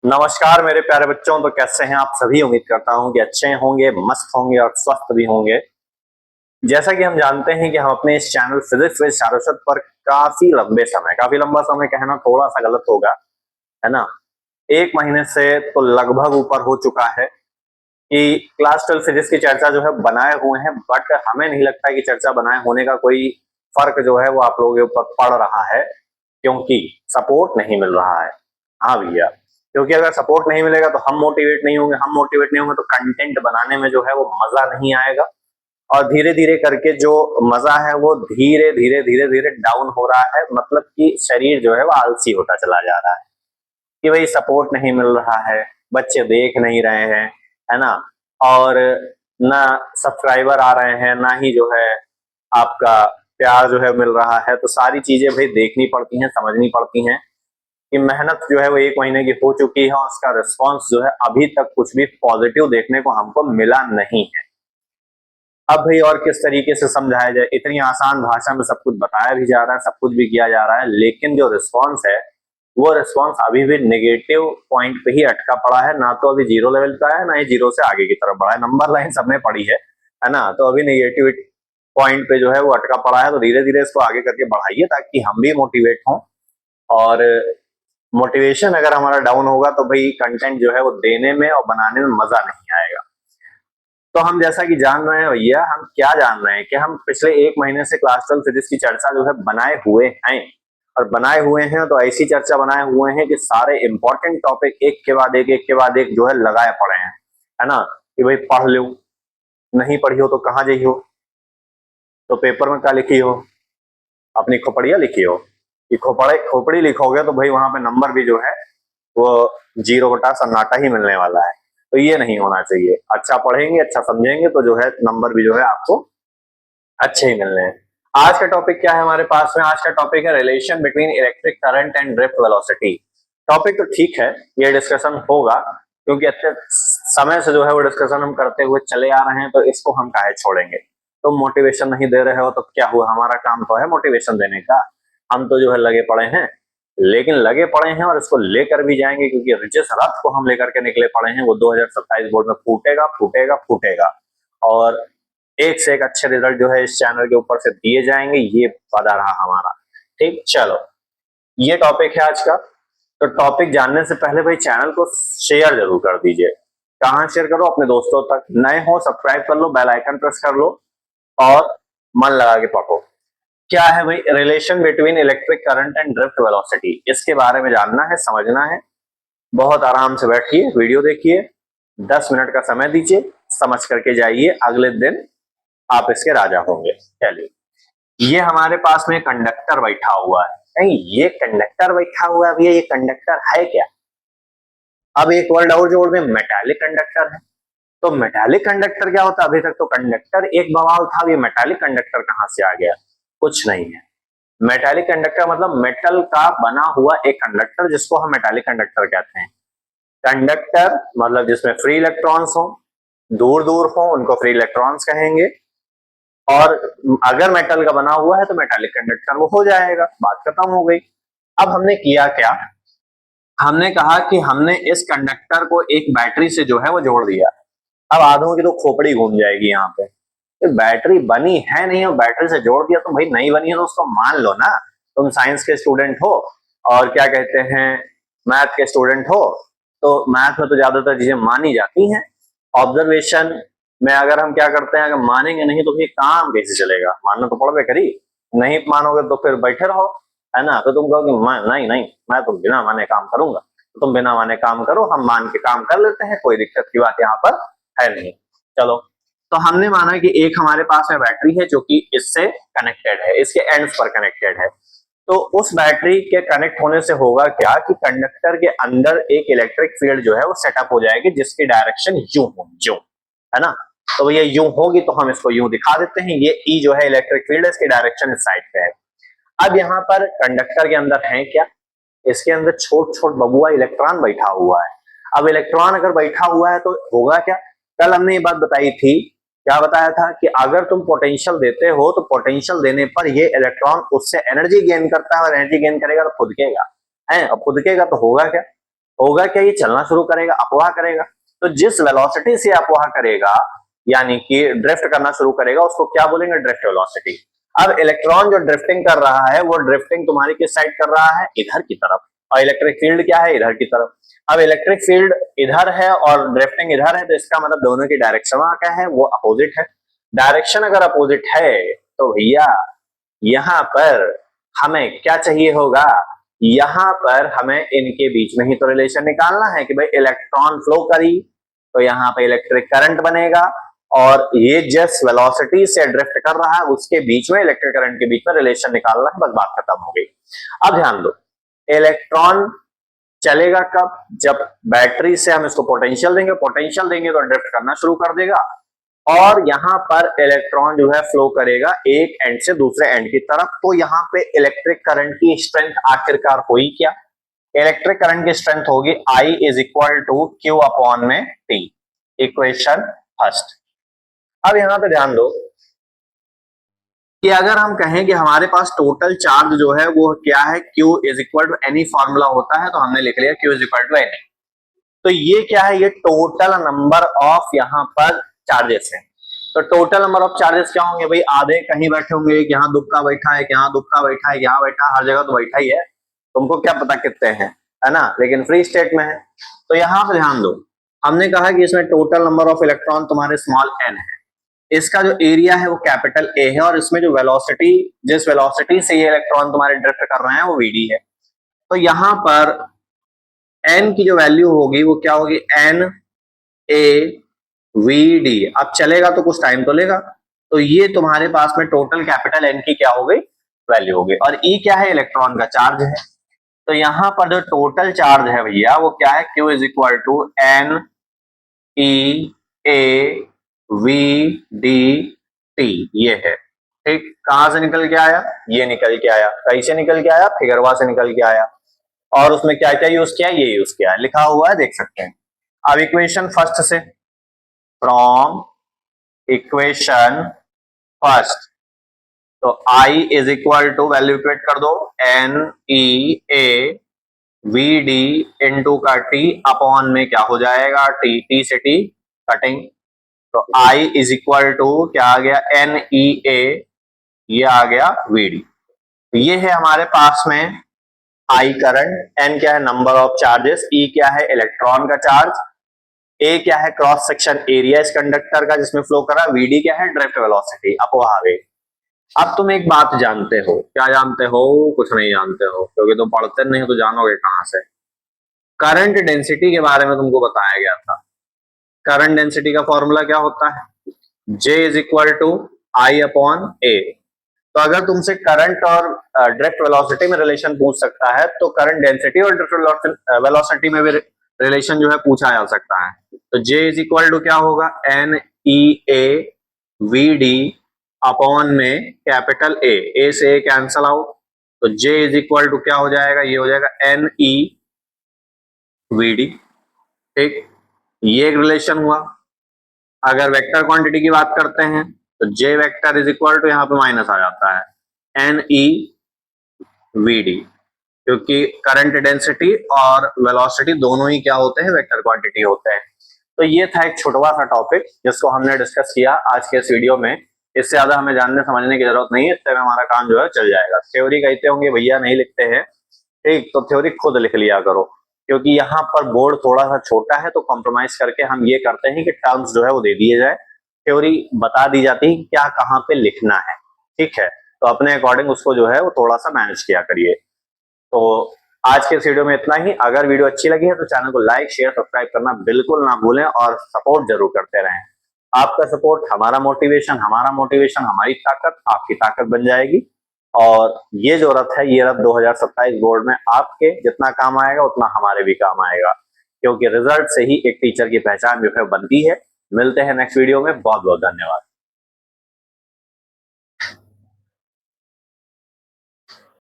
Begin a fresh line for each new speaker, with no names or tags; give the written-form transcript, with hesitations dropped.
नमस्कार मेरे प्यारे बच्चों। तो कैसे हैं आप सभी? उम्मीद करता हूं कि अच्छे होंगे, मस्त होंगे और स्वस्थ भी होंगे। जैसा कि हम जानते हैं कि हम अपने इस चैनल फिजिक्स विद सारस्वत पर काफी लंबा समय कहना थोड़ा सा गलत होगा, है ना। 1 महीने से तो लगभग ऊपर हो चुका है कि क्लास 12 फिजिक्स की चर्चा जो है बनाए हुए हैं, बट हमें नहीं लगता कि चर्चा बनाए होने का कोई फर्क जो है वो आप लोगों के ऊपर पड़ रहा है, क्योंकि सपोर्ट नहीं मिल रहा है। हाँ भैया, क्योंकि अगर सपोर्ट नहीं मिलेगा तो हम मोटिवेट नहीं होंगे, हम मोटिवेट नहीं होंगे तो कंटेंट बनाने में जो है वो मजा नहीं आएगा। और धीरे धीरे करके जो मजा है वो धीरे धीरे धीरे धीरे डाउन हो रहा है, मतलब कि शरीर जो है वो आलसी होता चला जा रहा है कि भाई सपोर्ट नहीं मिल रहा है, बच्चे देख नहीं रहे हैं, है ना। और ना सब्सक्राइबर आ रहे हैं, ना ही जो है आपका प्यार जो है मिल रहा है। तो सारी चीजें भाई देखनी पड़ती हैं, समझनी पड़ती हैं कि मेहनत जो है वो 1 महीने की हो चुकी है और उसका रिस्पॉन्स जो है अभी तक कुछ भी पॉजिटिव देखने को हमको मिला नहीं है। अब भाई और किस तरीके से समझाया जाए, इतनी आसान भाषा में सब कुछ बताया भी जा रहा है, सब कुछ भी किया जा रहा है, लेकिन जो रिस्पॉन्स है वो रिस्पॉन्स अभी भी नेगेटिव पॉइंट पे ही अटका पड़ा है। ना तो अभी जीरो लेवल पे है, ना ही जीरो से आगे की तरफ बढ़ा है। नंबर लाइन सबने पढ़ी है ना। तो अभी नेगेटिव पॉइंट पे जो है वो अटका पड़ा है। तो धीरे धीरे इसको आगे करके बढ़ाइए ताकि हम भी मोटिवेट हों। और मोटिवेशन अगर हमारा डाउन होगा तो भाई कंटेंट जो है वो देने में और बनाने में मजा नहीं आएगा। तो हम जैसा कि जान रहे हैं भैया, हम क्या जान रहे हैं कि हम पिछले 1 महीने से क्लास 12 फिजिक्स की चर्चा जो है बनाए हुए हैं। और बनाए हुए हैं तो ऐसी चर्चा बनाए हुए हैं कि सारे इंपॉर्टेंट टॉपिक एक के बाद एक जो है लगाए पड़े हैं, है ना। कि भाई पढ़ लो, नहीं पढ़ी हो तो कहाँ जाइ हो, तो पेपर में क्या लिखी हो, अपनी खोपड़िया लिखी हो। कि खोपड़ी लिखोगे तो भाई वहां पे नंबर भी जो है वो 0/सन्नाटा ही मिलने वाला है। तो ये नहीं होना चाहिए। अच्छा पढ़ेंगे, अच्छा समझेंगे तो जो है नंबर भी जो है आपको अच्छे ही मिलने हैं। आज का टॉपिक क्या है हमारे पास में? आज का टॉपिक है relation between electric current and drift velocity. Topic तो ठीक है, ये डिस्कशन होगा क्योंकि अच्छे समय से जो है वो डिस्कशन हम करते हुए चले आ रहे हैं, तो इसको हम काहे छोड़ेंगे। तो मोटिवेशन नहीं दे रहे हो तो क्या हुआ, हमारा काम तो है मोटिवेशन देने का। हम तो जो है लगे पड़े हैं, लेकिन लगे पड़े हैं और इसको लेकर भी जाएंगे, क्योंकि जिस रथ को हम लेकर के निकले पड़े हैं वो 2027 बोर्ड में फूटेगा फूटेगा फूटेगा। और एक से एक अच्छे रिजल्ट जो है इस चैनल के ऊपर से दिए जाएंगे, ये वादा रहा हमारा। ठीक, चलो ये टॉपिक है आज का। तो टॉपिक जानने से पहले भाई चैनल को शेयर जरूर कर दीजिए। कहाँ शेयर करो? अपने दोस्तों तक। नए हो सब्सक्राइब कर लो, बेल आइकन प्रेस कर लो और मन लगा के पढ़ो। क्या है भाई relation between electric current and drift velocity, इसके बारे में जानना है, समझना है। बहुत आराम से बैठिए, वीडियो देखिए, 10 मिनट का समय दीजिए, समझ करके जाइए, अगले दिन आप इसके राजा होंगे। चलिए, ये हमारे पास में कंडक्टर बैठा हुआ है। नहीं, ये कंडक्टर बैठा हुआ है भैया, ये कंडक्टर है क्या? अब एक वर्ड और जोड़ दें, मेटालिक कंडक्टर है। तो मेटालिक कंडक्टर क्या होता है? अभी तक तो कंडक्टर एक बवाल था, ये मेटालिक कंडक्टर कहां से आ गया? कुछ नहीं है। मेटालिक कंडक्टर मतलब मेटल का बना हुआ एक कंडक्टर, जिसको हम मेटालिक कंडक्टर कहते हैं। कंडक्टर मतलब जिसमें फ्री इलेक्ट्रॉन्स हो, दूर दूर हो, उनको फ्री इलेक्ट्रॉन्स कहेंगे। और अगर मेटल का बना हुआ है तो मेटालिक कंडक्टर वो हो जाएगा, बात खत्म हो गई। अब हमने किया क्या? हमने कहा कि हमने इस कंडक्टर को एक बैटरी से जो है वो जोड़ दिया। अब आधों की तो खोपड़ी घूम जाएगी यहाँ पे। तो बैटरी बनी है नहीं और बैटरी से जोड़ दिया, तो भाई नहीं बनी है तो उसको मान लो ना। तुम साइंस के स्टूडेंट हो और क्या कहते हैं, मैथ के स्टूडेंट हो, तो मैथ में तो ज्यादातर चीजें मानी जाती हैं। ऑब्जर्वेशन में अगर हम क्या करते हैं, अगर मानेंगे नहीं तो फिर काम कैसे चलेगा? मानना तो पड़बे करी। नहीं मानोगे तो फिर बैठे रहो, है ना। तो तुम कहोगे मैं नहीं नहीं, मैं तो बिना माने काम करूंगा। तो तुम बिना माने काम करो, हम मान के काम कर लेते हैं, कोई दिक्कत की बात यहाँ पर है नहीं। चलो, तो हमने माना कि एक हमारे पास में बैटरी है जो कि इससे कनेक्टेड है, इसके एंड्स पर कनेक्टेड है। तो उस बैटरी के कनेक्ट होने से होगा क्या कि कंडक्टर के अंदर एक इलेक्ट्रिक फील्ड जो है वो सेटअप हो जाएगी, जिसकी डायरेक्शन यूं हो, यूं, है ना। तो ये यूं होगी तो हम इसको यूं दिखा देते हैं। ये ई जो है इलेक्ट्रिक फील्ड, इसकी डायरेक्शन इस साइड पे है। अब यहाँ पर कंडक्टर के अंदर है क्या? इसके अंदर छोट छोट बबुआ इलेक्ट्रॉन बैठा हुआ है। अब इलेक्ट्रॉन अगर बैठा हुआ है तो होगा क्या? कल हमने ये बात बताई थी, क्या बताया था कि अगर तुम पोटेंशियल देते हो तो पोटेंशियल देने पर ये इलेक्ट्रॉन उससे एनर्जी गेन करता है, और एनर्जी गेन करेगा तो खुदकेगा है। अब खुदकेगा तो होगा क्या? होगा क्या, ये चलना शुरू करेगा, अपवाह करेगा। तो जिस वेलोसिटी से अपवाह करेगा यानी कि ड्रिफ्ट करना शुरू करेगा उसको क्या बोलेंगे, ड्रिफ्ट वेलोसिटी। अब इलेक्ट्रॉन जो ड्रिफ्टिंग कर रहा है वो ड्रिफ्टिंग तुम्हारी किस साइड कर रहा है, इधर की तरफ, और इलेक्ट्रिक फील्ड क्या है, इधर की तरफ। अब इलेक्ट्रिक फील्ड इधर है और ड्रिफ्टिंग इधर है, तो इसका मतलब दोनों की डायरेक्शन क्या है, वो अपोजिट है। डायरेक्शन अगर अपोजिट है तो भैया यहां पर हमें क्या चाहिए होगा, यहां पर हमें इनके बीच में ही तो रिलेशन निकालना है कि भाई इलेक्ट्रॉन फ्लो करी तो यहाँ पे इलेक्ट्रिक करंट बनेगा, और ये जिस वेलोसिटी से ड्रिफ्ट कर रहा है उसके बीच में इलेक्ट्रिक करंट के बीच में रिलेशन निकालना है, बस बात खत्म हो गई। अब ध्यान दो, इलेक्ट्रॉन चलेगा कब, जब बैटरी से हम इसको पोटेंशियल देंगे तो ड्रिफ्ट करना शुरू कर देगा, और यहां पर इलेक्ट्रॉन जो है फ्लो करेगा एक एंड से दूसरे एंड की तरफ। तो यहां पे इलेक्ट्रिक करंट की स्ट्रेंथ आखिरकार हुई क्या, इलेक्ट्रिक करंट की स्ट्रेंथ होगी I is equal to Q upon में T, इक्वेशन फर्स्ट। अब यहां पे ध्यान दो कि अगर हम कहें कि हमारे पास टोटल चार्ज जो है वो क्या है, Q is equal to N E formula होता है, तो हमने लिख लिया Q is equal to N E. तो ये क्या है, ये टोटल नंबर ऑफ यहाँ पर चार्जेस है। तो टोटल नंबर ऑफ चार्जेस क्या होंगे भाई, आधे कहीं बैठे होंगे, यहाँ दुबका बैठा है, यहाँ दुबका बैठा है, यहाँ बैठा है, हर जगह तो बैठा ही है, तुमको क्या पता कितने हैं, है ना, लेकिन फ्री स्टेट में है। तो यहाँ पे ध्यान दो, हमने कहा कि इसमें टोटल नंबर ऑफ इलेक्ट्रॉन तुम्हारे स्मॉल n है, इसका जो एरिया है वो कैपिटल A है, और इसमें जो वेलोसिटी, जिस वेलोसिटी से ये इलेक्ट्रॉन तुम्हारे ड्रिफ्ट कर रहे हैं वो Vd है। तो यहाँ पर n की जो वैल्यू होगी वो क्या होगी, n a v d। अब चलेगा तो कुछ टाइम तो लेगा, तो ये तुम्हारे पास में टोटल कैपिटल N की क्या हो गई, वैल्यू हो गई। और E क्या है, इलेक्ट्रॉन का चार्ज है। तो यहां पर जो टोटल चार्ज है भैया वो क्या है, Q is equal to N E A V D T, ये है। ठीक, कहां से निकल के आया, ये निकल के आया, कैसे निकल के आया, फिगरवा से निकल के आया, और उसमें क्या क्या यूज किया, ये यूज किया, लिखा हुआ है देख सकते हैं। अब इक्वेशन फर्स्ट से, फ्रॉम इक्वेशन फर्स्ट, तो I is equal to, value equate कर दो, N E A V D into का T अपॉन में क्या हो जाएगा, T, T से T कटिंग, तो I इज इक्वल टू क्या आ गया, N E A, ये आ गया V D। तो ये है हमारे पास में I करंट, N क्या है नंबर ऑफ चार्जेस, E क्या है इलेक्ट्रॉन का चार्ज, A क्या है क्रॉस सेक्शन एरिया इस कंडक्टर का जिसमें फ्लो कर रहा है, VD क्या है ड्रिफ्ट वेलोसिटी, अपवाह वेग। अब तुम एक बात जानते हो, क्या जानते हो, कुछ नहीं जानते हो, क्योंकि तुम पढ़ते नहीं हो तो जानोगे कहां से। करंट डेंसिटी के बारे में तुमको बताया गया था। करंट डेंसिटी का फॉर्मूला क्या होता है, J is equal to I upon A। तो अगर तुमसे करंट और ड्रिफ्ट वेलोसिटी में रिलेशन पूछ सकता है तो करंट डेंसिटी और ड्रिफ्ट वेलोसिटी में भी रिलेशन जो है पूछा जा सकता है। तो J इज इक्वल टू क्या होगा, N E A V D upon में कैपिटल A से A कैंसल आउट, तो J इज इक्वल टू क्या हो जाएगा, ये हो जाएगा N E V D। ठीक, ये एक रिलेशन हुआ। अगर वेक्टर क्वांटिटी की बात करते हैं तो J vector is equal to, यहाँ पे माइनस आ जाता है N E V D, क्योंकि करंट डेंसिटी और वेलोसिटी दोनों ही क्या होते हैं, वेक्टर क्वांटिटी होते हैं। तो ये था एक छोटा सा टॉपिक जिसको हमने डिस्कस किया आज के इस वीडियो में। इससे ज्यादा हमें जानने समझने की जरूरत नहीं है, इससे हमारा काम जो है चल जाएगा। थ्योरी कहते होंगे भैया नहीं लिखते हैं, ठीक, तो थ्योरी खुद लिख लिया करो, क्योंकि यहाँ पर बोर्ड थोड़ा सा छोटा है तो कॉम्प्रोमाइज करके हम ये करते हैं कि टर्म्स जो है वो दे दिए जाए, थ्योरी बता दी जाती है क्या कहाँ पे लिखना है। ठीक है, तो अपने अकॉर्डिंग उसको जो है वो थोड़ा सा मैनेज किया करिए। तो आज के इस वीडियो में इतना ही। अगर वीडियो अच्छी लगी है तो चैनल को लाइक शेयर सब्सक्राइब करना बिल्कुल ना भूलें, और सपोर्ट जरूर करते रहें। आपका सपोर्ट हमारा मोटिवेशन हमारी ताकत आपकी ताकत बन जाएगी। और ये जो रथ है ये रथ 2027 बोर्ड में आपके जितना काम आएगा उतना हमारे भी काम आएगा, क्योंकि रिजल्ट से ही एक टीचर की पहचान जो है बनती है। मिलते हैं नेक्स्ट वीडियो में, बहुत बहुत धन्यवाद।